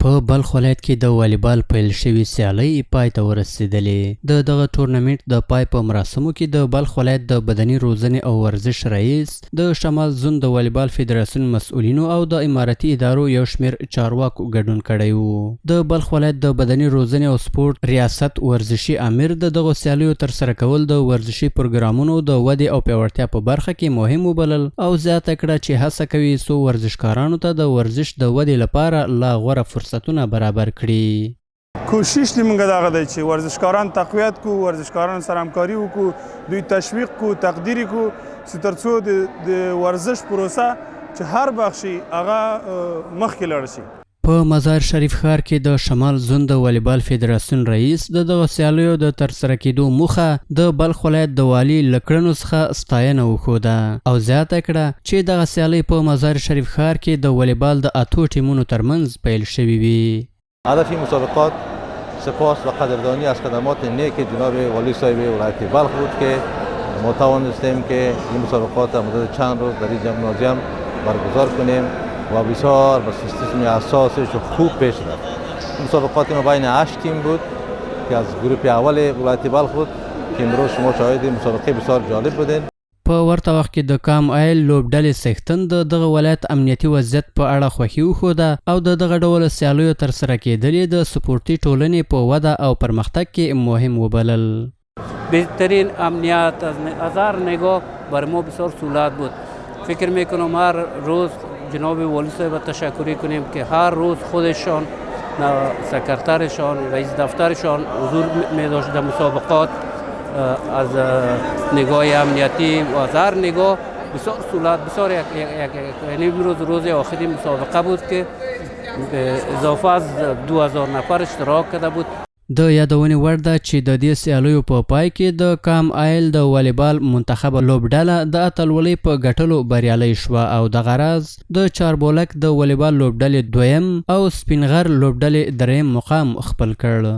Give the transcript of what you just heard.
په بلخ ولایت کې د والیبال پیل شوې سیالۍ پای ته ورسېدلې. د دغه ټورنمنټ د پای په مراسمو کې د بلخ ولایت د بدني روزنې او ورزش رئیس، د شمال زون د والیبال فدراسیون مسؤلینو او د اماراتي ادارو یو شمېر چارواکو ګډون کړی و. د بلخ ولایت د بدني روزنې او سپورت ریاست ورزشي امیر د دغو سیالیو ترسره کول د ورزشي پروګرامونو د ودې او پیاوړتیا په برخه کې مهم وبلل او زیاته کړه چې هڅه کوي څو ورزشکارانو ته د ورزش د ودې لپاره لا غوره فرصتونه برابر کړي. کوشش دی موږ دغه دی چې ورزشکاران تقویت کو، ورزشکاران سره همکاري وکړو، دوی تشویق کو، تقدیر کو، چې تر څو د ورزش پروسه چې هر بخشي هغه مخکې لاړ شي. په مزار شریف ښار کې د شمال زون د والیبال فدراسیون رئیس د دغه سیالیو د ترسره کېدو موخه د بلخ ولایت د والي له کړنو څخه ستاینه وښوده او زیاته کړه چې دغه سیالۍ په مزار شریف ښار کې د والیبال د اتو ټیمونو ترمنځ پیل شوي وي. هدف این مسابقات سپاس و قدردانی از خدمات نیک جناب والی صاحب ولایت بلخ بود که ما توانستیم که این مسابقات در مدت چند روز در این جمنازیم برگزار کنیم و بسیار با سیستم اساسش خوب پیش رفت. مسابقات ما بین 8 تیم بود که از گروه اول ولایت بلخ بود که امروز شما شاهد مسابقه بسیار جالب بودین. په ورته وخت کې د کام آیل لوبډلې څښتن د دغه ولایت امنیتي وضعیت په اړه خوښي وښوده او د دغه ډول سیالیو ترسره کېدل د سپورتي ټولنې په وده او پرمختګ کې مهم وبلل. بهترین امنیت از هر نگاه بر ما بسیار سهولت بود. فکر میکنم هر روز جناب والی صاحب تشکری کنیم که هر روز خودشان سکرترشان رئیس دفترشان حضور می داشت در مسابقات، از نگاه امنیتی و از هر نگاه بسیار سهولت، بسیار یعنی روز آخری مسابقه بود که اضافه از 2000 نفر اشتراک کرده بود. د یادونې وړ ده چې د دې سیالیو په پای کې د کام آیل د والیبال منتخب لوبډله د اتلولۍ په ګټلو بریالۍ شوه او دغه راز د چاربولک د والیبال لوبډلې دویم او سپینغر لوبډلې دریم مقام خپل کړ.